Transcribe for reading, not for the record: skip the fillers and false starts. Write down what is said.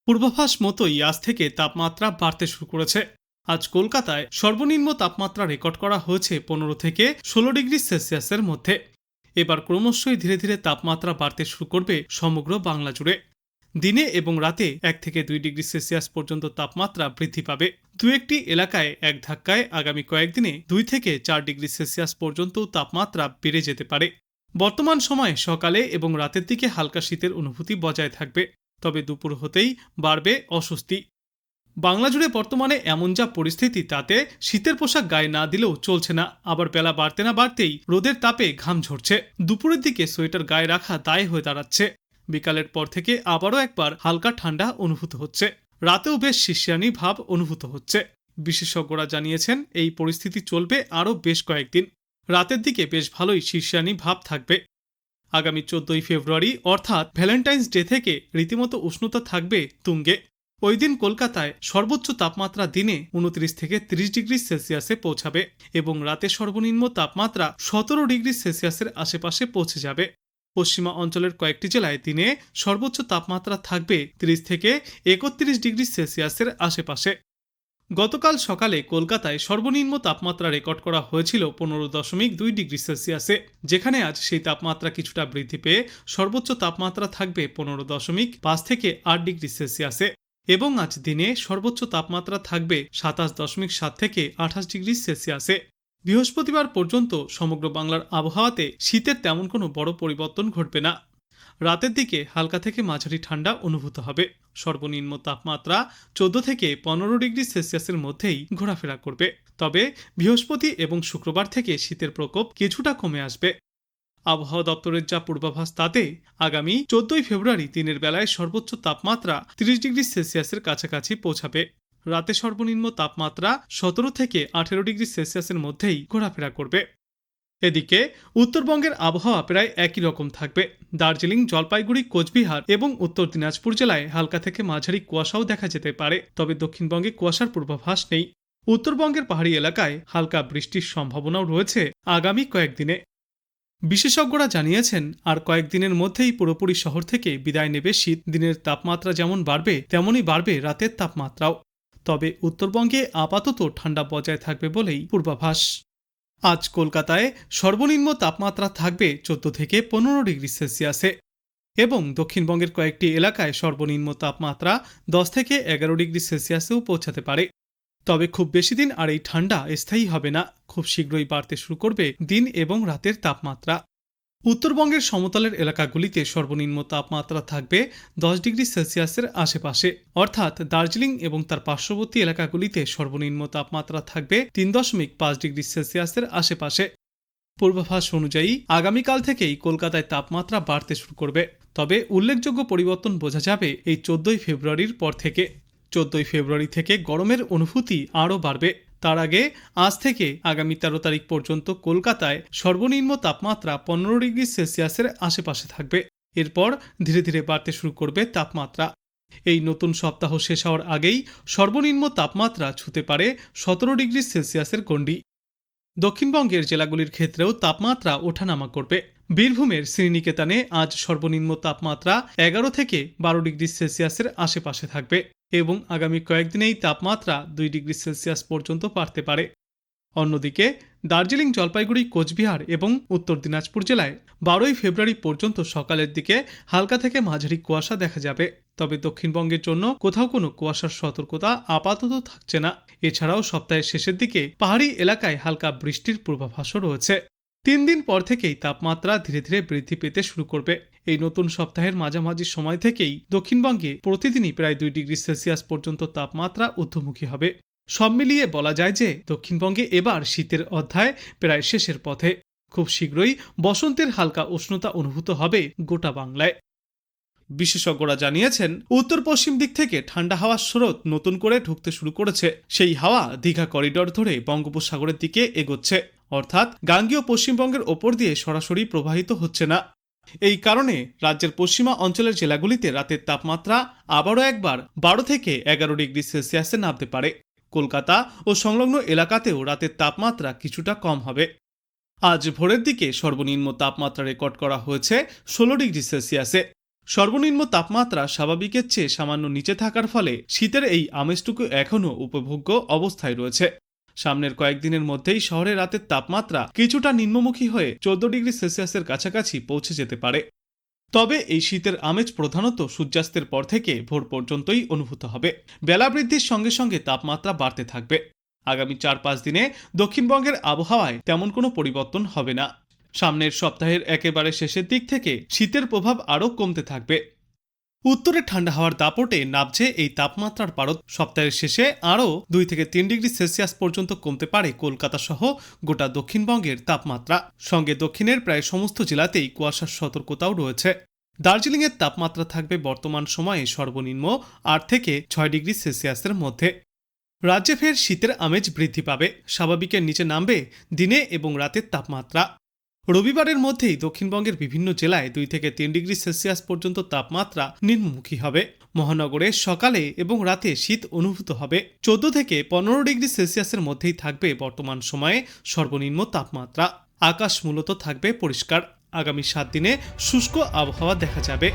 পূর্বাভাস মতোই আজ থেকে তাপমাত্রা বাড়তে শুরু করেছে। আজ কলকাতায় সর্বনিম্ন তাপমাত্রা রেকর্ড করা হয়েছে 15 থেকে 16 ডিগ্রি সেলসিয়াসের মধ্যে। এবার ক্রমশই ধীরে ধীরে তাপমাত্রা বাড়তে শুরু করবে সমগ্র বাংলা জুড়ে। দিনে এবং রাতে 1 থেকে 2 ডিগ্রি সেলসিয়াস পর্যন্ত তাপমাত্রা বৃদ্ধি পাবে। দু একটি এলাকায় এক ধাক্কায় আগামী কয়েকদিনে 2 থেকে 4 ডিগ্রি সেলসিয়াস পর্যন্ত তাপমাত্রা বেড়ে যেতে পারে। বর্তমান সময়ে সকালে এবং রাতের দিকে হালকা শীতের অনুভূতি বজায় থাকবে, তবে দুপুর হতেই বাড়বে অস্বস্তি। বাংলা জুড়ে বর্তমানে এমন যা পরিস্থিতি, তাতে শীতের পোশাক গায়ে না দিলেও চলছে না। আবার বেলা বাড়তে না বাড়তেই রোদের তাপে ঘাম ঝরছে। দুপুরের দিকে সোয়েটার গায়ে রাখা দায় হয়ে দাঁড়াচ্ছে। বিকালের পর থেকে আবারও একবার হালকা ঠান্ডা অনুভূত হচ্ছে। রাতেও বেশ শিশিরানি ভাব অনুভূত হচ্ছে। বিশেষজ্ঞরা জানিয়েছেন এই পরিস্থিতি চলবে আরও বেশ কয়েকদিন। রাতের দিকে বেশ ভালোই শিশিরানি ভাব থাকবে। আগামী 14ই ফেব্রুয়ারি অর্থাৎ ভ্যালেন্টাইন্স ডে থেকে রীতিমতো উষ্ণতা থাকবে তুঙ্গে। ওই দিন কলকাতায় সর্বোচ্চ তাপমাত্রা দিনে 29 থেকে 30 ডিগ্রি সেলসিয়াসে পৌঁছাবে এবং রাতে সর্বনিম্ন তাপমাত্রা 17 ডিগ্রি সেলসিয়াসের আশেপাশে পৌঁছে যাবে। পশ্চিমা অঞ্চলের কয়েকটি জেলায় দিনে সর্বোচ্চ তাপমাত্রা থাকবে 30 থেকে 31 ডিগ্রি সেলসিয়াসের আশেপাশে। গতকাল সকালে কলকাতায় সর্বনিম্ন তাপমাত্রা রেকর্ড করা হয়েছিল 15.2 ডিগ্রি সেলসিয়াসে, যেখানে আজ সেই তাপমাত্রা কিছুটা বৃদ্ধি পেয়ে সর্বোচ্চ তাপমাত্রা থাকবে 15.5 থেকে 8 ডিগ্রি সেলসিয়াসে এবং আজ দিনে সর্বোচ্চ তাপমাত্রা থাকবে 27.7 থেকে 28 ডিগ্রি সেলসিয়াসে। বৃহস্পতিবার পর্যন্ত সমগ্র বাংলার আবহাওয়াতে শীতের তেমন কোনো বড় পরিবর্তন ঘটবে না। রাতের দিকে হালকা থেকে মাঝারি ঠান্ডা অনুভূত হবে। সর্বনিম্ন তাপমাত্রা 14 থেকে 15 ডিগ্রি সেলসিয়াসের মধ্যেই ঘোরাফেরা করবে। তবে বৃহস্পতি এবং শুক্রবার থেকে শীতের প্রকোপ কিছুটা কমে আসবে। আবহাওয়া দপ্তরের যা পূর্বাভাস, তাতে আগামী 14ই ফেব্রুয়ারি দিনের বেলায় সর্বোচ্চ তাপমাত্রা 30 ডিগ্রি সেলসিয়াসের কাছাকাছি পৌঁছাবে। রাতে সর্বনিম্ন তাপমাত্রা 17 থেকে 18 ডিগ্রি সেলসিয়াসের মধ্যেই ঘোরাফেরা করবে। এদিকে উত্তরবঙ্গের আবহাওয়া প্রায় একই রকম থাকবে। দার্জিলিং, জলপাইগুড়ি, কোচবিহার এবং উত্তর দিনাজপুর জেলায় হালকা থেকে মাঝারি কুয়াশাও দেখা যেতে পারে, তবে দক্ষিণবঙ্গে কুয়াশার পূর্বাভাস নেই। উত্তরবঙ্গের পাহাড়ি এলাকায় হালকা বৃষ্টির সম্ভাবনাও রয়েছে আগামী কয়েকদিনে। বিশেষজ্ঞরা জানিয়েছেন আর কয়েকদিনের মধ্যেই পুরোপুরি শহর থেকে বিদায় নেবে শীত। দিনের তাপমাত্রা যেমন বাড়বে তেমনই বাড়বে রাতের তাপমাত্রাও। তবে উত্তরবঙ্গে আপাতত ঠান্ডা বজায় থাকবে বলেই পূর্বাভাস। আজ কলকাতায় সর্বনিম্ন তাপমাত্রা থাকবে 14 থেকে 15 ডিগ্রি সেলসিয়াসে এবং দক্ষিণবঙ্গের কয়েকটি এলাকায় সর্বনিম্ন তাপমাত্রা 10 থেকে 11 ডিগ্রি সেলসিয়াসেও পৌঁছাতে পারে। তবে খুব বেশি দিন আর এই ঠান্ডা স্থায়ী হবে না। খুব শীঘ্রই বাড়তে শুরু করবে দিন এবং রাতের তাপমাত্রা। উত্তরবঙ্গের সমতলের এলাকাগুলিতে সর্বনিম্ন তাপমাত্রা থাকবে 10 ডিগ্রি সেলসিয়াসের আশেপাশে, অর্থাৎ দার্জিলিং এবং তার পার্শ্ববর্তী এলাকাগুলিতে সর্বনিম্ন তাপমাত্রা থাকবে 3.5 ডিগ্রি সেলসিয়াসের আশেপাশে। পূর্বাভাস অনুযায়ী আগামীকাল থেকেই কলকাতায় তাপমাত্রা বাড়তে শুরু করবে। তবে উল্লেখযোগ্য পরিবর্তন বোঝা যাবে এই 14ই ফেব্রুয়ারির পর থেকে। 14ই ফেব্রুয়ারি থেকে গরমের অনুভূতি আরও বাড়বে। তার আগে আজ থেকে আগামী 13 তারিখ পর্যন্ত কলকাতায় সর্বনিম্ন তাপমাত্রা 15 ডিগ্রি সেলসিয়াসের আশেপাশে থাকবে। এরপর ধীরে ধীরে বাড়তে শুরু করবে তাপমাত্রা। এই নতুন সপ্তাহ শেষ হওয়ার আগেই সর্বনিম্ন তাপমাত্রা ছুঁতে পারে 17 ডিগ্রি সেলসিয়াসের গণ্ডি। দক্ষিণবঙ্গের জেলাগুলির ক্ষেত্রেও তাপমাত্রা ওঠানামা করবে। বীরভূমের শ্রীনিকেতনে আজ সর্বনিম্ন তাপমাত্রা 11 থেকে 12 ডিগ্রি সেলসিয়াসের আশেপাশে থাকবে এবং আগামী কয়েকদিনেই তাপমাত্রা 2 ডিগ্রি সেলসিয়াস পর্যন্ত বাড়তে পারে। অন্যদিকে দার্জিলিং, জলপাইগুড়ি, কোচবিহার এবং উত্তর দিনাজপুর জেলায় 12ই ফেব্রুয়ারি পর্যন্ত সকালের দিকে হালকা থেকে মাঝারি কুয়াশা দেখা যাবে। তবে দক্ষিণবঙ্গের জন্য কোথাও কোনো কুয়াশার সতর্কতা আপাতত থাকছে না। এছাড়াও সপ্তাহের শেষের দিকে পাহাড়ি এলাকায় হালকা বৃষ্টির পূর্বাভাসও রয়েছে। 3 দিন পর থেকেই তাপমাত্রা ধীরে ধীরে বৃদ্ধি পেতে শুরু করবে। এই নতুন সপ্তাহের মাঝামাঝি সময় থেকেই দক্ষিণবঙ্গে প্রতিদিনই প্রায় 2 ডিগ্রি সেলসিয়াস পর্যন্ত তাপমাত্রা ঊর্ধ্বমুখী হবে। সব মিলিয়ে বলা যায় যে দক্ষিণবঙ্গে এবার শীতের অধ্যায় প্রায় শেষের পথে। খুব শীঘ্রই বসন্তের হালকা উষ্ণতা অনুভূত হবে গোটা বাংলায়। বিশেষজ্ঞরা জানিয়েছেন উত্তর পশ্চিম দিক থেকে ঠান্ডা হাওয়ার স্রোত নতুন করে ঢুকতে শুরু করেছে। সেই হাওয়া দীঘা করিডর ধরে বঙ্গোপসাগরের দিকে এগোচ্ছে, অর্থাৎ গাঙ্গেয় পশ্চিমবঙ্গের ওপর দিয়ে সরাসরি প্রবাহিত হচ্ছে না। এই কারণে রাজ্যের পশ্চিমা অঞ্চলের জেলাগুলিতে রাতের তাপমাত্রা আবারও একবার 12 থেকে 11 ডিগ্রি সেলসিয়াসে নামতে পারে। কলকাতা ও সংলগ্ন এলাকাতেও রাতের তাপমাত্রা কিছুটা কম হবে। আজ ভোরের দিকে সর্বনিম্ন তাপমাত্রা রেকর্ড করা হয়েছে 16 ডিগ্রি সেলসিয়াসে সর্বনিম্ন তাপমাত্রা স্বাভাবিকের চেয়ে সামান্য নিচে থাকার ফলে শীতের এই আমেজটুকু এখনও উপভোগ্য অবস্থায় রয়েছে। সামনের কয়েকদিনের মধ্যেই শহরে রাতের তাপমাত্রা কিছুটা নিম্নমুখী হয়ে 14 ডিগ্রি সেলসিয়াসের কাছাকাছি পৌঁছে যেতে পারে। তবে এই শীতের আমেজ প্রধানত সূর্যাস্তের পর থেকে ভোর পর্যন্তই অনুভূত হবে। বেলা বৃদ্ধির সঙ্গে সঙ্গে তাপমাত্রা বাড়তে থাকবে। আগামী 4-5 দিনে দক্ষিণবঙ্গের আবহাওয়ায় তেমন কোনো পরিবর্তন হবে না। সামনের সপ্তাহের একেবারে শেষের দিক থেকে শীতের প্রভাব আরও কমতে থাকবে। উত্তরে ঠান্ডা হাওয়ার দাপটে নামছে এই তাপমাত্রার পারদ। সপ্তাহের শেষে আরও 2 থেকে 3 ডিগ্রি সেলসিয়াস পর্যন্ত কমতে পারে কলকাতা সহ গোটা দক্ষিণবঙ্গের তাপমাত্রা। সঙ্গে দক্ষিণের প্রায় সমস্ত জেলাতেই কুয়াশার সতর্কতাও রয়েছে। দার্জিলিংয়ের তাপমাত্রা থাকবে বর্তমান সময়ে সর্বনিম্ন 8 থেকে 6 ডিগ্রি সেলসিয়াসের মধ্যে। রাজ্যে ফের শীতের আমেজ বৃদ্ধি পাবে। স্বাভাবিকের নিচে নামবে দিনে এবং রাতের তাপমাত্রা। রবিবারের মধ্যেই দক্ষিণবঙ্গের বিভিন্ন জেলায় 2 থেকে 3 ডিগ্রি সেলসিয়াস পর্যন্ত তাপমাত্রা নিম্নমুখী হবে। মহানগরে সকালে এবং রাতে শীত অনুভূত হবে। 14 থেকে 15 ডিগ্রি সেলসিয়াসের মধ্যেই থাকবে বর্তমান সময়ে সর্বনিম্ন তাপমাত্রা। আকাশ মূলত থাকবে পরিষ্কার। আগামী 7 দিনে শুষ্ক আবহাওয়া দেখা যাবে।